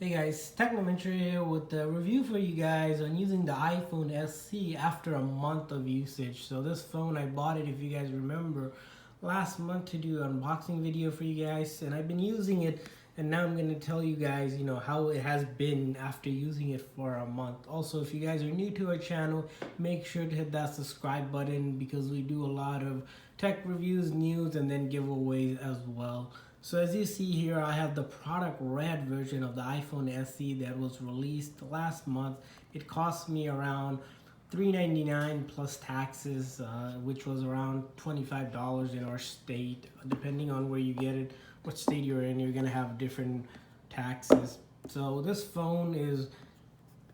Hey guys, Technomentary here with a review for you guys on using the iPhone SE after a month of usage. So this phone, I bought it, if you guys remember, last month to do an unboxing video for you guys, and I've been using it, and now I'm going to tell you guys, how it has been after using it for a month. Also, if you guys are new to our channel, make sure to hit that subscribe button because we do a lot of tech reviews, news, and then giveaways as well. So as you see here, I have the product red version of the iPhone SE that was released last month. It cost me around $3.99 plus taxes, which was around $25 in our state. Depending on where you get it, what state you're in, you're gonna have different taxes. So this phone is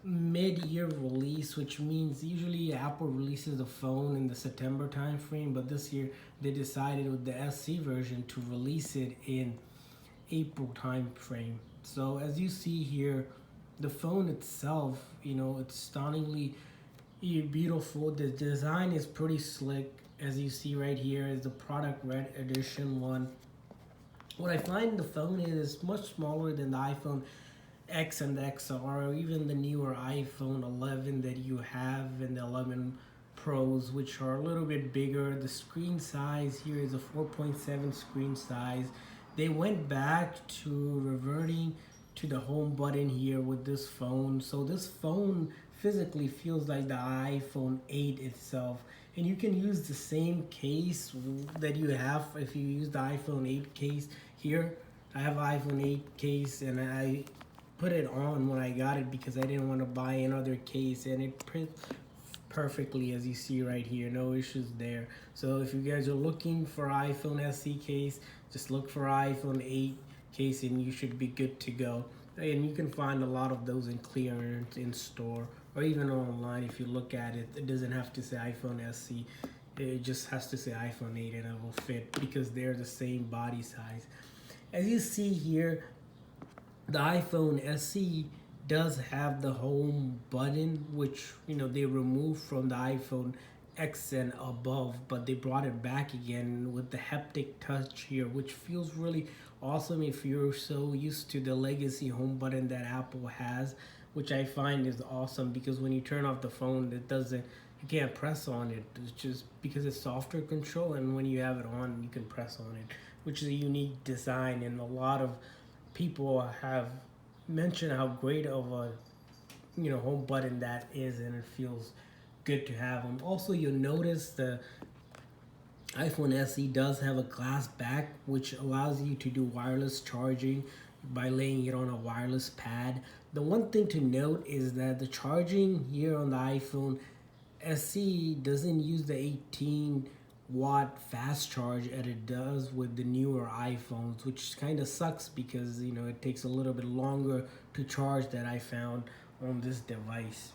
mid-year release, which means usually Apple releases the phone in the September time frame, but this year they decided with the SC version to release it in April time frame. So as you see here, the phone itself, it's stunningly beautiful. The design is pretty slick. As you see right here is the product red edition one. What I find the phone is much smaller than the iPhone X and the XR, or even the newer iPhone 11 that you have and the 11 Pros, which are a little bit bigger. The screen size here is a 4.7 screen size. They went back to reverting to the home button here with this phone. So this phone physically feels like the iPhone 8 itself. And you can use the same case that you have if you use the iPhone 8 case here. I have an iPhone 8 case and I put it on when I got it because I didn't want to buy another case, and it prints perfectly as you see right here. No issues there. So if you guys are looking for iPhone SE case, just look for iPhone 8 case and you should be good to go. And you can find a lot of those in clearance in store or even online. If you look at it, it doesn't have to say iPhone SE. It just has to say iPhone 8 and it will fit because they're the same body size. As you see here, the iPhone SE does have the home button, which they removed from the iPhone X and above, but they brought it back again with the haptic touch here, which feels really awesome if you're so used to the legacy home button that Apple has, which I find is awesome because when you turn off the phone, you can't press on it. It's just because it's software control, and when you have it on, you can press on it, which is a unique design, and a lot of people have mentioned how great of a home button that is, and it feels good to have them. Also, you'll notice the iPhone SE does have a glass back, which allows you to do wireless charging by laying it on a wireless pad. The one thing to note is that the charging here on the iPhone SE doesn't use the 18-watt fast charge as it does with the newer iPhones, which kind of sucks because it takes a little bit longer to charge that I found on this device.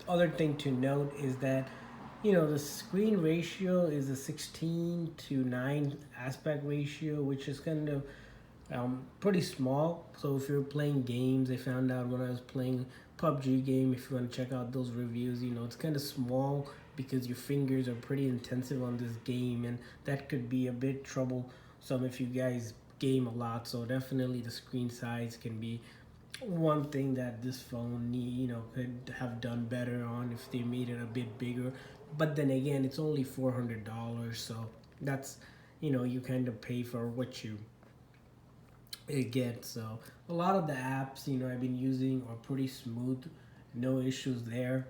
Other thing to note is that the screen ratio is a 16:9 aspect ratio, which is kind of pretty small. So if you're playing games, I found out when I was playing PUBG game, if you want to check out those reviews, it's kind of small because your fingers are pretty intensive on this game, and that could be a bit troublesome if you guys game a lot. So definitely the screen size can be one thing that this phone could have done better on if they made it a bit bigger. But then again, it's only $400, so that's you kind of pay for what you get. So a lot of the apps I've been using are pretty smooth, no issues there.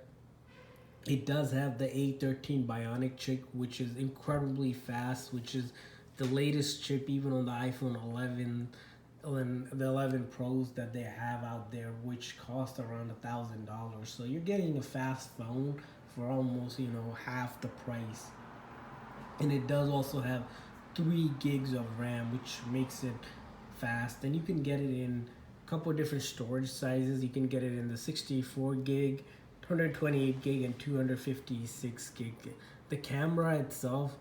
It does have the A13 Bionic chip, which is incredibly fast, which is the latest chip even on the iPhone 11 and the 11 Pros that they have out there, which cost around $1,000. So you're getting a fast phone for almost half the price. And it does also have 3 gigs of RAM, which makes it fast, and you can get it in a couple of different storage sizes. You can get it in the 64 gig, 128 gig, and 256 gig. The camera itself,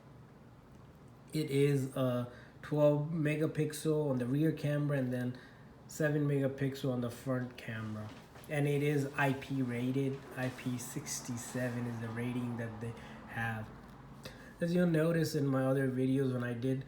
it is a 12 megapixel on the rear camera and then 7 megapixel on the front camera, and it is IP rated. IP67 is the rating that they have. As you'll notice in my other videos when I did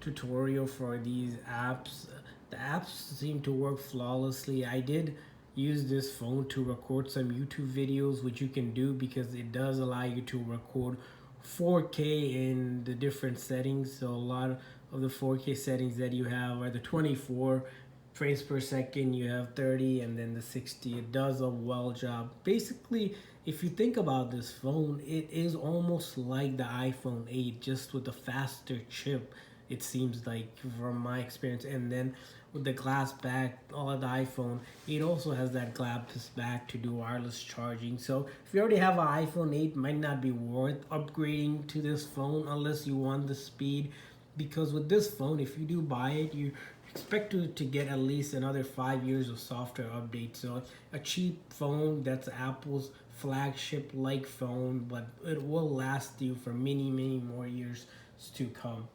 tutorial for these apps, The apps seem to work flawlessly. I did use this phone to record some YouTube videos, which you can do because it does allow you to record 4K in the different settings. So a lot of the 4K settings that you have are the 24 frames per second, you have 30, and then the 60. It does a well job. Basically, if you think about this phone, it is almost like the iPhone 8, just with a faster chip. It seems like, from my experience. And then with the glass back, all of the iPhone, it also has that glass back to do wireless charging. So if you already have an iPhone 8, might not be worth upgrading to this phone unless you want the speed. Because with this phone, if you do buy it, you expect to get at least another 5 years of software updates. So a cheap phone that's Apple's flagship like phone, but it will last you for many more years to come.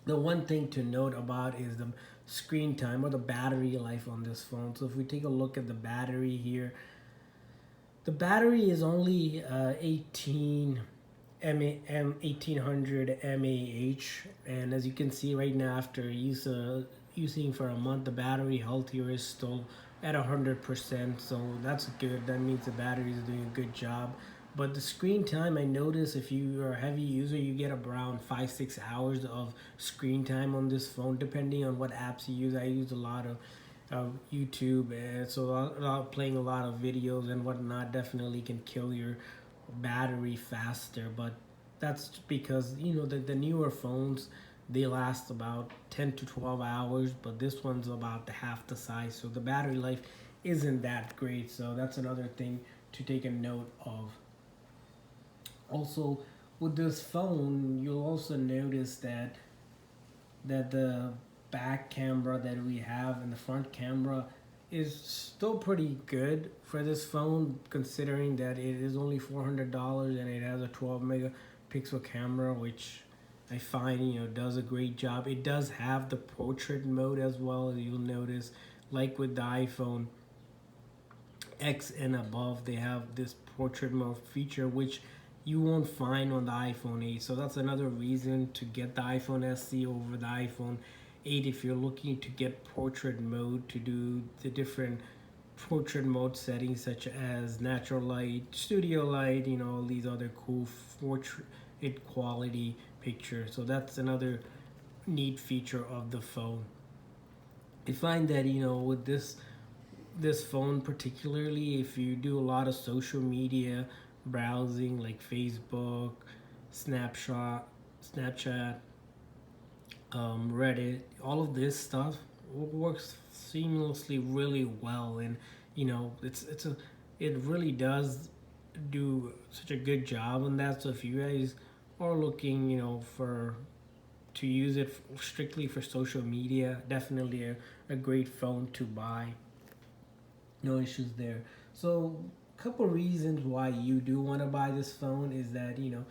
The one thing to note about is the screen time or the battery life on this phone. So if we take a look at the battery here, the battery is only 1800 mAh, and as you can see right now, after using for a month, the battery health here is still at 100%. So that's good. That means the battery is doing a good job. But the screen time, I notice if you are a heavy user, you get around 5-6 hours of screen time on this phone, depending on what apps you use. I use a lot of YouTube, so playing a lot of videos and whatnot definitely can kill your battery faster. But that's because the newer phones, they last about 10 to 12 hours, but this one's about half the size, so the battery life isn't that great. So that's another thing to take a note of. Also, with this phone, you'll also notice that the back camera that we have and the front camera is still pretty good for this phone, considering that it is only $400 and it has a 12 megapixel camera, which I find does a great job. It does have the portrait mode as well. You'll notice, like with the iPhone X and above, they have this portrait mode feature, which you won't find on the iPhone 8. So that's another reason to get the iPhone SE over the iPhone 8 if you're looking to get portrait mode, to do the different portrait mode settings such as natural light, studio light, all these other cool portrait quality pictures. So that's another neat feature of the phone. I find that with this phone particularly, if you do a lot of social media browsing like Facebook, Snapchat, Reddit, all of this stuff works seamlessly really well. And it really does do such a good job on that. So if you guys are looking for to use it strictly for social media, definitely a great phone to buy. No issues there. So a couple reasons why you do want to buy this phone is that the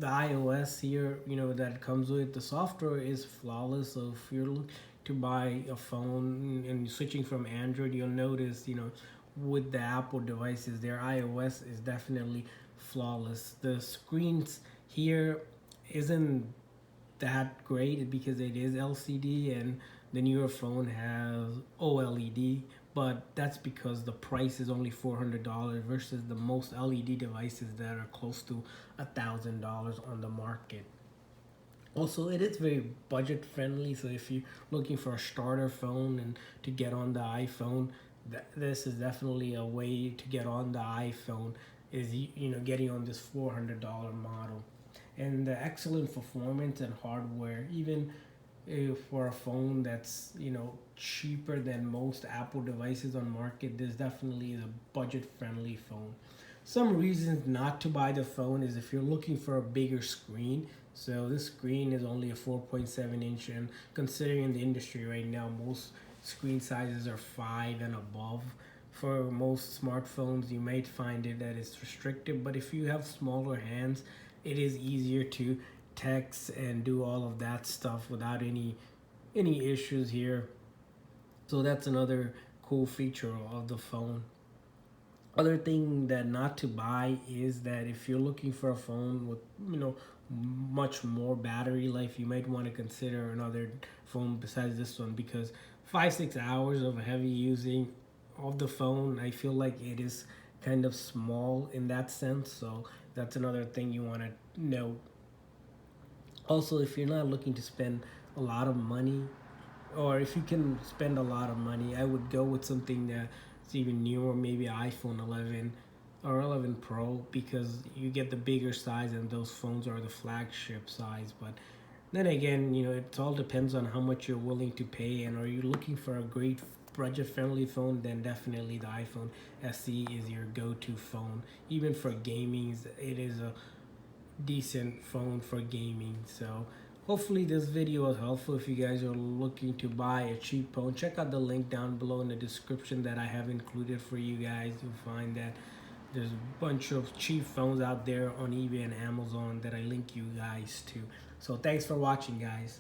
iOS here that comes with the software is flawless. So if you're looking to buy a phone and switching from Android, you'll notice with the Apple devices, their iOS is definitely flawless. The screens here isn't that great because it is LCD, and the newer phone has OLED, but that's because the price is only $400 versus the most LED devices that are close to $1,000 on the market. Also, it is very budget friendly, so if you're looking for a starter phone and to get on the iPhone, this is definitely a way to get on the iPhone, is getting on this $400 model. And the excellent performance and hardware, even for a phone that's cheaper than most Apple devices on market, this definitely is a budget friendly phone. Some reasons not to buy the phone is if you're looking for a bigger screen. So this screen is only a 4.7 inch, and considering the industry right now, most screen sizes are 5 and above. For most smartphones, you might find it that it's restricted, but if you have smaller hands, it is easier to text and do all of that stuff without any issues here. So that's another cool feature of the phone. Other thing that not to buy is that if you're looking for a phone with much more battery life, you might want to consider another phone besides this one, because 5-6 hours of heavy using of the phone. I feel like it is kind of small in that sense, so that's another thing you want to know. Also, if you're not looking to spend a lot of money, or if you can spend a lot of money, I would go with something that's even newer, maybe iPhone 11 or 11 Pro, because you get the bigger size and those phones are the flagship size. But then again, it all depends on how much you're willing to pay, and are you looking for a great budget-friendly phone? Then definitely the iPhone SE is your go-to phone. Even for gaming, it is a decent phone for gaming. So hopefully this video was helpful. If you guys are looking to buy a cheap phone, check out the link down below in the description that I have included for you guys. You'll find that there's a bunch of cheap phones out there on eBay and Amazon that I link you guys to. So thanks for watching, guys.